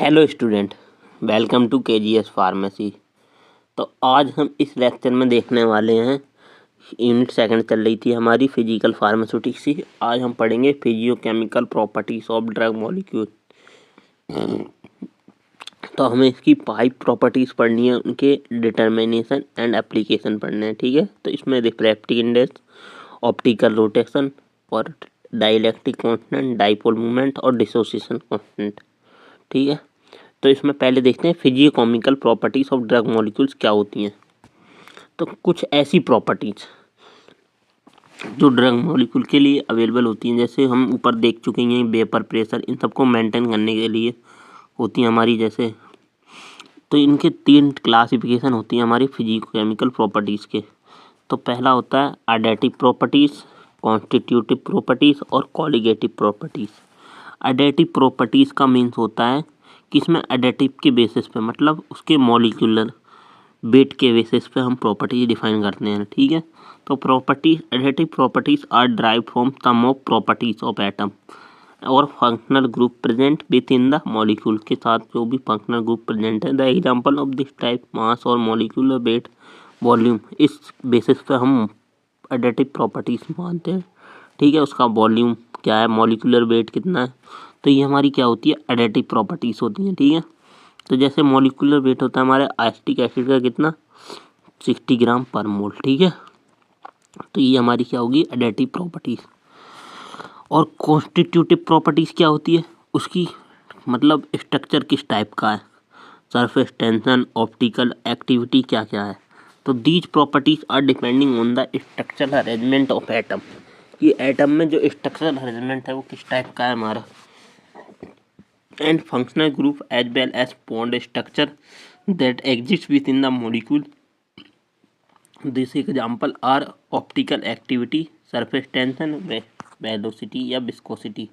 Hello student, welcome to KGS pharmacy. तो आज हम इस लेक्चर में देखने वाले हैं, यूनिट सेकंड चल रही थी हमारी फिजिकल फार्मास्यूटिक्स की। आज हम पढ़ेंगे physicochemical properties of drug molecule. तो हमें इसकी 5 प्रॉपर्टीज पढ़नी है, उनके डिटर्मिनेशन एंड एप्लीकेशन पढ़ने हैं। ठीक है, तो इसमें रिफ्रैक्टिव इंडेक्स, ऑप्टिकल रोटेशन और डाइलेक्ट्रिक कांस्टेंट, डाइपोल मूवमेंट और डिसोसिएशन कांस्टेंट। ठीक है, तो इसमें पहले देखते हैं physicochemical properties of drug molecules क्या होती हैं। तो कुछ ऐसी प्रॉपर्टीज जो ड्रग मॉलिक्यूल के लिए अवेलेबल होती हैं, जैसे हम ऊपर देख चुके हैं, वेपर प्रेशर, इन सबको मेंटेन करने के लिए होती हैं हमारी। जैसे तो इनके 3 क्लासिफिकेशन होती हैं हमारी फिजियोकेमिकल प्रॉपर्टीज़ के। तो पहला होता है एडिटिव प्रॉपर्टीज़, कॉन्स्टिट्यूटिव प्रॉपर्टीज़ और कॉलिगेटिव प्रॉपर्टीज़। एडिटिव प्रॉपर्टीज़ का मीन्स होता है कि इसमें एडिटिव के बेसिस पे, मतलब उसके मॉलिक्यूलर वेट के बेसिस पे हम प्रॉपर्टीज डिफाइन करते हैं। ठीक है, तो properties, additive properties are derive from sum of properties of atom और functional group present with in the molecule. के साथ जो भी फंक्शनल ग्रुप प्रेजेंट है, the example of this type mass और मॉलिक्यूलर वेट, वॉल्यूम, इस बेसिस पे हम एडिटिव प्रॉपर्टीज मानते हैं। ठीक है, उसका वॉल्यूम क्या है, मॉलिक्यूलर वेट कितना है, तो ये हमारी क्या होती है, एडिटिव प्रॉपर्टीज होती हैं। ठीक है, तो जैसे मॉलिक्यूलर वेट होता है हमारे एसिटिक एसिड का कितना, 60 ग्राम पर मोल। ठीक है, तो ये हमारी क्या होगी, एडिटिव प्रॉपर्टीज। और कॉन्स्टिट्यूटिव प्रॉपर्टीज क्या होती है, उसकी मतलब स्ट्रक्चर किस टाइप का है, सरफेस टेंशन, ऑप्टिकल एक्टिविटी क्या क्या है। तो these properties are depending on the structural arrangement of atom. ये एटम में जो स्ट्रक्चरल अरेंजमेंट है वो किस टाइप का है हमारा, and functional group as well as bond structure that exist with in the molecule. This example are optical activity, surface tension, velocity या विस्कोसिटी।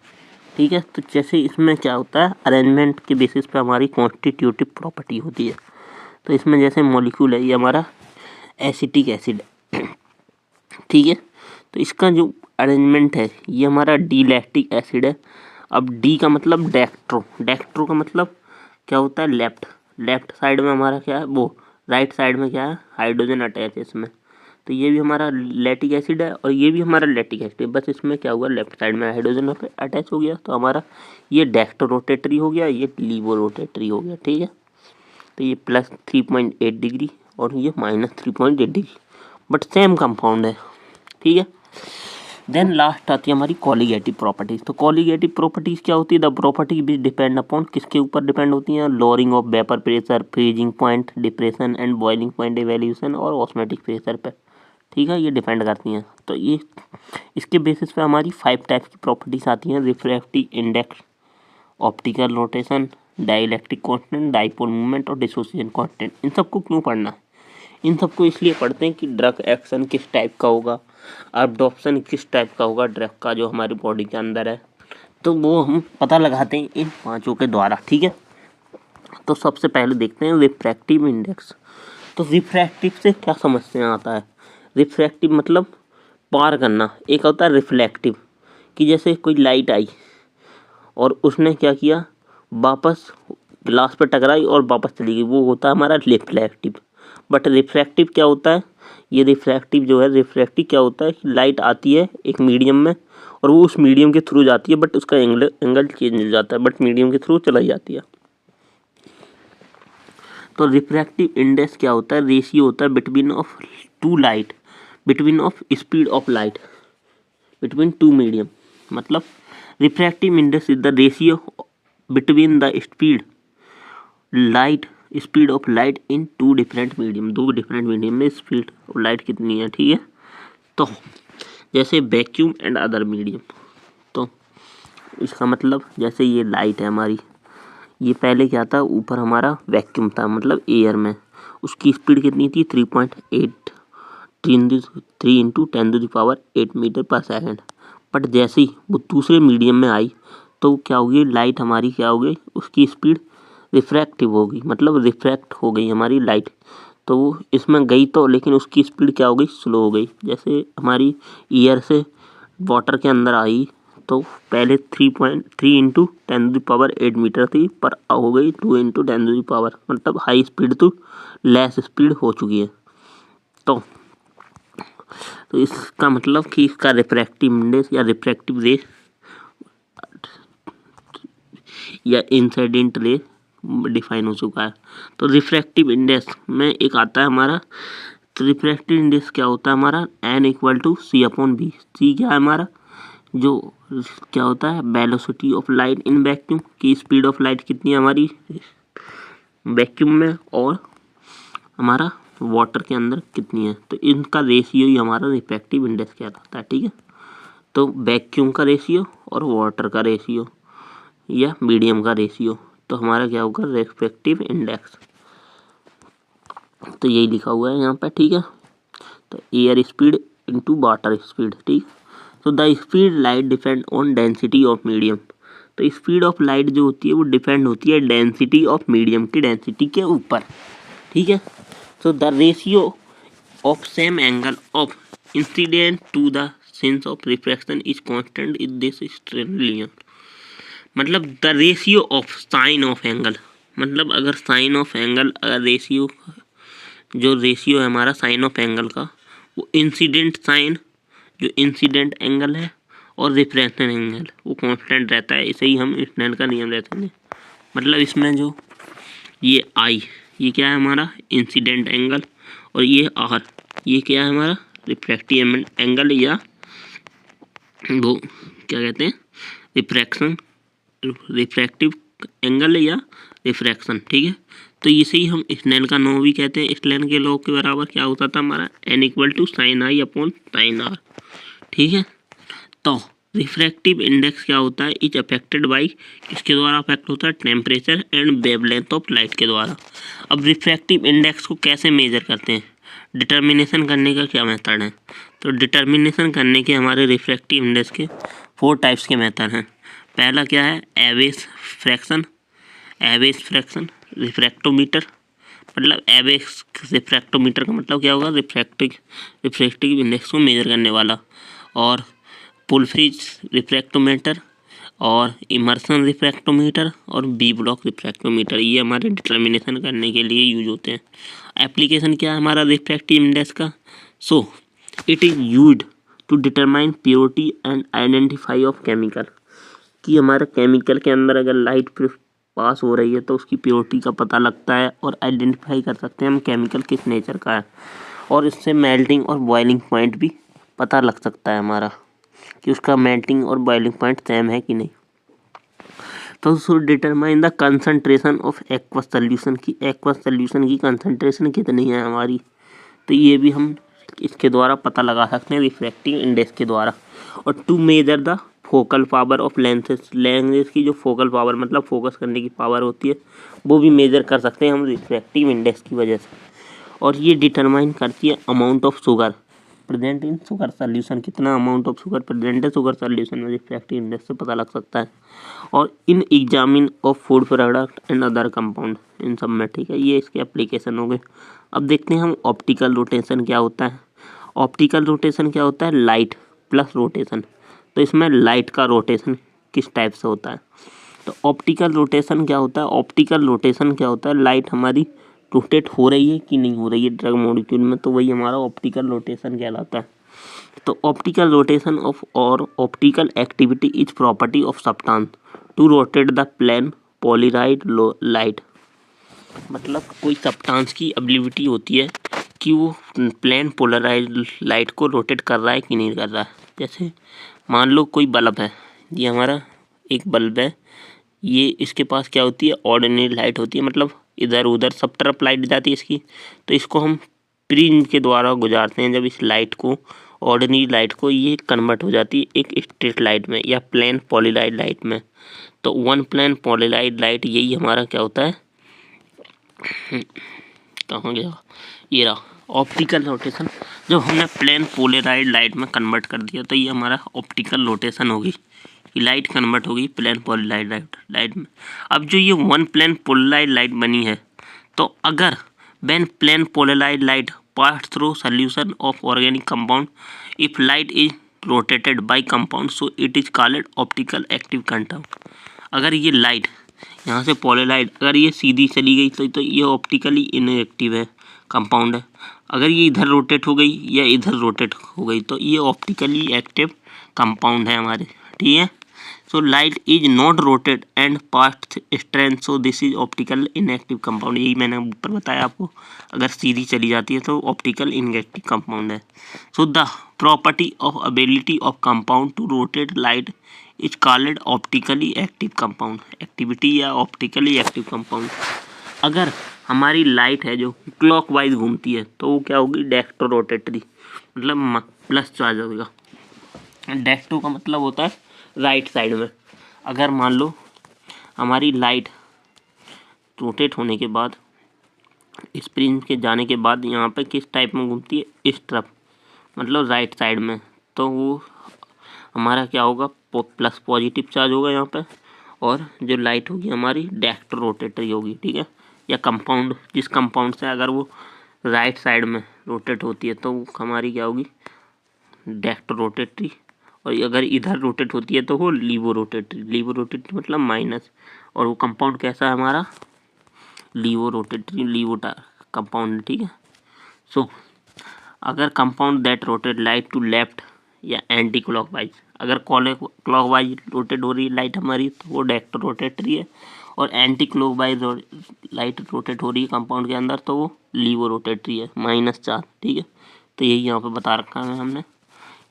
ठीक है, तो जैसे इसमें क्या होता है, अरेंजमेंट के बेसिस पे हमारी कॉन्स्टिट्यूटिव प्रॉपर्टी होती है। तो इसमें जैसे मॉलिक्यूल है, ये हमारा एसिटिक एसिड है। ठीक है, तो इसका जो अरेंजमेंट है, ये हमारा डी लैक्टिक एसिड है। अब डी का मतलब डेक्ट्रो, डेक्ट्रो का मतलब क्या होता है, लेफ्ट। लेफ्ट साइड में हमारा क्या है, वो राइट साइड में क्या है, हाइड्रोजन अटैच है इसमें। तो ये भी हमारा लैक्टिक एसिड है और ये भी हमारा लैक्टिक एसिड है, बस इसमें क्या हुआ, लेफ्ट साइड में हाइड्रोजन अटैच हो गया। तो हमारा ये डेक्ट्रो रोटेटरी हो गया, ये लीवो रोटेटरी हो गया। ठीक है, तो ये प्लस 3.8 डिग्री और ये minus 3.8 degree, but same compound है। ठीक है, देन लास्ट आती है हमारी कॉलिगेटिव प्रॉपर्टीज। तो कॉलिगेटिव प्रॉपर्टीज क्या होती है, the property which depend upon, किसके ऊपर डिपेंड होती हैं, lowering of vapour pressure, freezing point, depression and boiling point evaluation और ऑस्मोटिक प्रेशर पे। ठीक है, ये डिपेंड करती हैं। तो ये इसके बेसिस पे हमारी 5 टाइप की प्रॉपर्टीज आती हैं, refractive index, optical rotation, dielectric constant, dipole movement और डिसोसिएशन कांस्टेंट। इन सबको क्यों पढ़ना है, इन सबको इसलिए पढ़ते हैं कि ड्रग एक्शन किस टाइप का होगा, अब्जॉर्प्शन किस टाइप का होगा ड्रग का जो हमारी बॉडी के अंदर है, तो वो हम पता लगाते हैं इन 5 के द्वारा। ठीक है, तो सबसे पहले देखते हैं रिफ्रैक्टिव इंडेक्स। तो रिफ्रैक्टिव से क्या समझते हैं आता है, रिफ्रैक्टिव मतलब पार करना। एक होता है रिफ्लेक्टिव, कि जैसे कोई लाइट आई और उसने क्या किया, वापस ग्लास पे टकराई और वापस चली गई, वो होता है हमारा रिफ्लेक्टिव। बट रिफ्रैक्टिव क्या होता है, ये रिफ्रैक्टिव जो है, रिफ्रैक्टिव क्या होता है, लाइट आती है एक मीडियम में और वो उस मीडियम के थ्रू जाती है, बट उसका एंगल चेंज हो जाता है, बट मीडियम के थ्रू चलाई जाती है। तो रिफ्रैक्टिव इंडेक्स क्या होता है, रेशियो होता है between of two light, between of speed of light between two medium. मतलब refractive index is the ratio between the speed of light in two different medium. दो डिफरेंट मीडियम में speed of light कितनी है। ठीक है, तो जैसे vacuum and other medium, तो इसका मतलब जैसे ये लाइट है हमारी, ये पहले क्या था, ऊपर हमारा वैक्यूम था, मतलब एयर में, उसकी स्पीड कितनी थी, 3.8 3 इंटू 10⁸ मीटर पर सेकेंड। बट जैसे ही वो दूसरे मीडियम में आई तो क्या होगी, लाइट हमारी क्या हो गई, उसकी स्पीड रिफ्रैक्टिव होगी, मतलब रिफ्रैक्ट हो गई हमारी लाइट। तो वो इसमें गई तो, लेकिन उसकी स्पीड क्या हो गई, स्लो हो गई। जैसे हमारी ईयर से वाटर के अंदर आई तो पहले 3.3 इंटू 10⁸ मीटर थी, पर हो गई 2 इंटू 10⁸, मतलब हाई स्पीड तो लेस स्पीड हो चुकी है। तो इसका मतलब कि इसका रिफ्रैक्टिव इंडेक्स या रिफ्रैक्टिव रे या इंसिडेंट रे डिफाइन हो चुका है। तो रिफ्रैक्टिव इंडेक्स में एक आता है हमारा, तो रिफ्रैक्टिव इंडेक्स क्या होता है हमारा, n=c/v। सी क्या है हमारा, जो क्या होता है, velocity of light in vacuum, की स्पीड ऑफ लाइट कितनी है हमारी वैक्यूम में, और हमारा वाटर के अंदर कितनी है। तो इनका रेशियो ही हमारा रिफ्रैक्टिव इंडेक्स कहलाता है। ठीक है, तो वैक्यूम का रेशियो और वाटर का रेशियो या मीडियम का रेशियो, तो हमारा क्या होगा, रिफ्रैक्टिव इंडेक्स। तो यही लिखा हुआ है यहाँ पे। ठीक है, तो air speed into water speed. ठीक, तो the speed light depend on density of medium. तो स्पीड ऑफ लाइट जो होती है वो डिपेंड होती है डेंसिटी ऑफ मीडियम की डेंसिटी के ऊपर। ठीक है, तो the ratio of same angle of incident to the sense of refraction is constant in this Australian. मतलब the ratio of sine of angle, मतलब अगर साइन ऑफ एंगल, अगर रेशियो, जो रेशियो है हमारा साइन ऑफ एंगल का, वो incident sign, जो इंसिडेंट एंगल है, और रिफ्रैक्शन एंगल वो कांस्टेंट रहता है। इसे ही हम स्नेल का नियम रहते हैं। मतलब इसमें जो ये आई, ये क्या है हमारा इंसिडेंट एंगल, और ये आर, ये क्या है हमारा रिफ्रैक्टिव एंगल, या वो क्या कहते हैं, रिफ्रैक्टिव एंगल या रिफ्रैक्शन। ठीक है, तो इसे ही हम स्नेल का लॉ भी कहते हैं। स्नेल के लॉ के बराबर क्या होता था हमारा, n=sin I/sin R। ठीक है, तो रिफ्रैक्टिव इंडेक्स क्या होता है, इज अफेक्टेड बाई, किसके द्वारा अफेक्ट होता है, temperature and wavelength of light के द्वारा। अब रिफ्रैक्टिव इंडेक्स को कैसे मेजर करते हैं, डिटर्मिनेशन करने का क्या मेथड है। तो डिटर्मिनेशन करने के हमारे रिफ्रैक्टिव इंडेक्स के 4 टाइप्स के मेथड हैं। पहला क्या है, एवेज फ्रैक्शन रिफ्रैक्टोमीटर, मतलब एवेज रिफ्रैक्टोमीटर का मतलब क्या होगा, रिफ्रैक्टिव इंडेक्स को मेजर करने वाला। और पुलफ्रिज रिफ्रैक्टोमीटर, और इमर्सन रिफ्रैक्टोमीटर, और बी ब्लॉक रिफ्रैक्टोमीटर, ये हमारे डिटर्मिनेशन करने के लिए यूज होते हैं। एप्लीकेशन क्या है हमारा रिफ्रैक्टिव इंडेक्स का, so it is used to determine purity and identify of chemical, कि हमारे केमिकल के अंदर अगर लाइट पास हो रही है तो उसकी प्योरिटी का पता लगता है, और आइडेंटिफाई कर सकते हैं हम केमिकल किस नेचर का है, और इससे मेल्टिंग और बॉइलिंग पॉइंट भी पता लग सकता है हमारा, कि उसका मेल्टिंग और बॉइलिंग पॉइंट सेम है कि नहीं। तो should determine the concentration of aqueous solution, की एक्वस सोल्यूशन की कंसंट्रेशन कितनी है हमारी, तो ये भी हम इसके द्वारा पता लगा सकते हैं रिफ्रैक्टिव इंडेक्स के द्वारा। और to measure the focal power of lenses की जो फोकल पावर, मतलब फोकस करने की पावर होती है, वो भी मेजर कर सकते हैं हम रिफ्रैक्टिव इंडेक्स की वजह से। और ये डिटरमाइन करती है amount of sugar present in sugar solution, कितना अमाउंट ऑफ शुगर प्रेजेंट है शुगर सोल्यूशन में, रिफ्रैक्टिव इंडेक्स से पता लग सकता है। और in examine of food product and other compound, इन सब में। ठीक है, ये इसके एप्लीकेशन हो गए। अब देखते हैं हम ऑप्टिकल रोटेशन क्या होता है। ऑप्टिकल रोटेशन क्या होता है, लाइट प्लस रोटेशन। तो इसमें लाइट का रोटेशन किस टाइप से होता है, तो ऑप्टिकल रोटेशन क्या होता है, ऑप्टिकल रोटेशन क्या होता है, लाइट हमारी रोटेट हो रही है कि नहीं हो रही है ड्रग मॉलिक्यूल में, तो वही हमारा ऑप्टिकल रोटेशन कहलाता है। तो ऑप्टिकल रोटेशन ऑफ और optical activity is property of substance to rotate the plane polarized light, मतलब कोई सब्सटेंस की एबिलिटी होती है कि वो प्लेन पोलराइज्ड लाइट को रोटेट कर रहा है कि नहीं कर रहा है। जैसे मान लो कोई बल्ब है, ये हमारा एक बल्ब है, ये इसके पास क्या होती है, ऑर्डिनरी लाइट होती है, मतलब इधर उधर सब तरफ लाइट जाती है इसकी, तो इसको हम प्रिज्म के द्वारा गुजारते हैं। जब इस लाइट को, ऑर्डिनरी लाइट को, ये कन्वर्ट हो जाती है एक स्ट्रेट लाइट में या प्लेन पॉलीलाइट लाइट में। तो वन प्लेन पॉलीलाइट लाइट, यही हमारा क्या होता है, कहाँ गया, ये रहा ऑप्टिकल रोटेशन। जब हमने प्लेन पोलराइड लाइट में कन्वर्ट कर दिया तो ये हमारा ऑप्टिकल रोटेशन होगी, कि लाइट कन्वर्ट होगी प्लेन पोलराइड लाइट में। अब जो ये वन प्लेन पोलराइड लाइट बनी है, तो अगर when plane polarized light pass through solution of organic compound, if light is rotated by compound so it is called optical active compound. अगर ये लाइट यहाँ से पोलराइड अगर ये सीधी चली गई तो ये ऑप्टिकली इनएक्टिव है, कंपाउंड है। अगर ये इधर रोटेट हो गई या इधर रोटेट हो गई तो ये ऑप्टिकली एक्टिव कंपाउंड है हमारे, ठीक है। So light is not rotate and past strength so this is optical inactive compound. यही मैंने ऊपर बताया आपको, अगर सीधी चली जाती है तो ऑप्टिकल इनएक्टिव कंपाउंड है। So the property of ability of compound to rotate light is called optically active compound. Activity या ऑप्टिकली एक्टिव कंपाउंड। अगर हमारी लाइट है जो क्लॉकवाइज घूमती है तो वो क्या होगी, डेक्टो रोटेटरी, मतलब प्लस चार्ज होगा। डेक्टो का मतलब होता है राइट साइड में। अगर मान लो हमारी लाइट रोटेट होने के बाद स्प्रिंग के जाने के बाद यहाँ पे किस टाइप में घूमती है, इस तरफ, मतलब राइट साइड में, तो वो हमारा क्या होगा, प्लस पॉजिटिव चार्ज होगा यहाँ पे, और जो लाइट होगी हमारी डेक्टो रोटेटरी होगी, ठीक है। या कंपाउंड, जिस कंपाउंड से अगर वो राइट साइड में रोटेट होती है तो वो हमारी क्या होगी, डेक्टो रोटेटरी। और अगर इधर रोटेट होती है तो वो लीवो रोटेटरी। लीवो रोटेटरी मतलब माइनस, और वो कंपाउंड कैसा है हमारा, लीवो रोटेटरी, लीवो कंपाउंड, ठीक है। सो अगर compound that rotate light to left या एंटी क्लॉकवाइज, अगर क्लॉकवाइज रोटेट हो रही है लाइट हमारी तो वो डेक्टो रोटेटरी है, और एंटी क्लॉकवाइज लाइट रोटेट हो रही है कंपाउंड के अंदर तो वो लीवो रोटेटरी है, -4, ठीक है। तो यही यहाँ पे बता रखा है हमने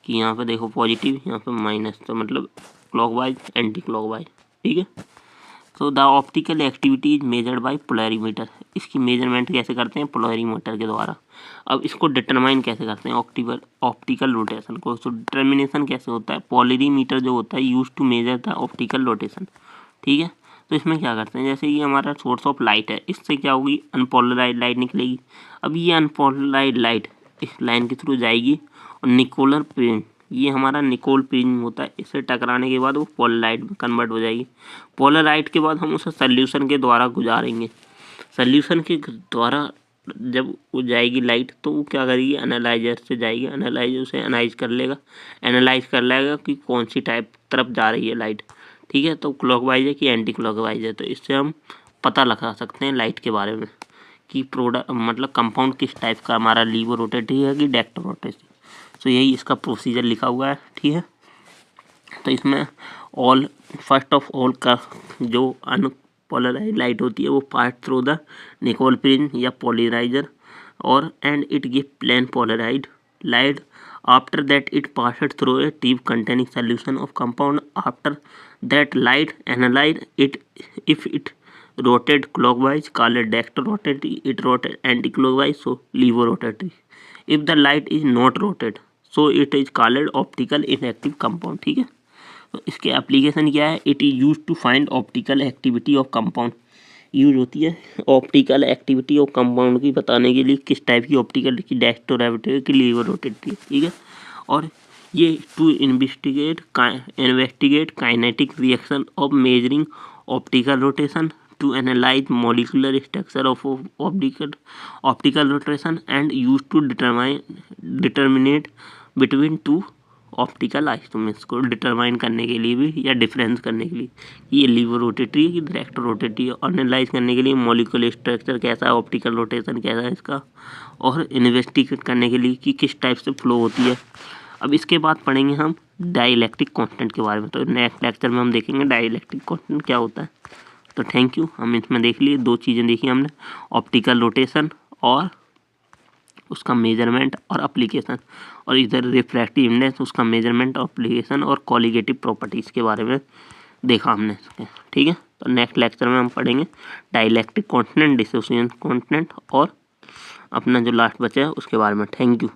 कि यहाँ पे देखो पॉजिटिव, यहाँ पे माइनस, तो मतलब क्लॉकवाइज एंटी क्लॉकवाइज, ठीक है। तो the optical activity is measured by polarimeter. इसकी मेजरमेंट कैसे करते हैं, पोलरीमीटर के द्वारा। अब इसको डिटरमाइन कैसे करते हैं, ऑप्टिकल रोटेशन को। तो डिटर्मिनेशन कैसे होता है, पोलरीमीटर जो होता है use to measure the optical rotation, ठीक है। तो इसमें क्या करते हैं, जैसे ये हमारा सोर्स ऑफ लाइट है, इससे क्या होगी, अनपोलराइज लाइट निकलेगी। अब ये अनपोलराइज लाइट इस लाइन के थ्रू जाएगी और निकोलर प्रिज्म, ये हमारा निकोल प्रिज्म होता है, इससे टकराने के बाद वो पोलराइड में कन्वर्ट हो जाएगी। पोलराइड के बाद हम उसे सल्यूशन के द्वारा गुजारेंगे। सल्यूशन के द्वारा जब वो जाएगी लाइट तो वो क्या करेगी, एनालाइजर से जाएगी, एनालाइजर उसे एनालाइज कर लेगा कि कौन सी टाइप तरफ जा रही है लाइट, ठीक है। तो क्लॉकवाइज है कि एंटी क्लॉकवाइज है। तो इससे हम पता लगा सकते हैं लाइट के बारे में कि प्रोडक्ट मतलब कंपाउंड किस टाइप का हमारा, लीवो रोटेटरी है कि डेक्टो रोटेटरी। तो यही इसका प्रोसीजर लिखा हुआ है, ठीक है। तो इसमें फर्स्ट ऑफ ऑल का जो अनपोलराइज लाइट होती है वो pass through the Nicol prism या पोलराइजर और and it give plane polarise light. After that it passed through a tube containing solution of compound. After that light analyse it, if it rotate clockwise call it decto rotating, it rotate anti-clockwise so levo rotating. If the light is not rotate so it is called optical inactive compound, ठीक है। तो इसके application क्या है, it is use to find optical activity of compound. Use होती है optical activity of compound की बताने के लिए, किस टाइप की ऑप्टिकल की, डेक्टो रोटेटरी की, लीवो रोटेटरी, ठीक है। और ये to investigate kinetic reaction of measuring optical rotation, to analyze molecular structure of optical rotation and used to determinate between two optical isotopes को डिटरमाइन करने के लिए भी या डिफरेंस करने के लिए, ये लीवो रोटेटरी है कि डायरेक्ट रोटेटरी, एनालाइज करने के लिए मॉलिक्यूलर स्ट्रक्चर कैसा है, ऑप्टिकल रोटेशन कैसा है इसका, और इन्वेस्टिगेट करने के लिए कि किस टाइप से फ्लो होती है। अब इसके बाद पढ़ेंगे हम डाइलेक्ट्रिक कांस्टेंट के बारे में। तो नेक्स्ट लेक्चर में हम देखेंगे डाइलेक्ट्रिक कांस्टेंट क्या होता है। तो थैंक यू। हम इसमें देख लिए, दो चीज़ें देखी हमने, ऑप्टिकल रोटेशन और उसका मेजरमेंट और एप्लीकेशन, और इधर रिफ्रैक्टिव इंडेक्स, उसका मेजरमेंट, एप्लीकेशन और कॉलिगेटिव प्रॉपर्टीज़ के बारे में देखा हमने, ठीक है। तो नेक्स्ट लेक्चर में हम पढ़ेंगे डाइलेक्ट्रिक कांस्टेंट, डिसोसिएशन कांस्टेंट और अपना जो लास्ट बचा है उसके बारे में। Thank you.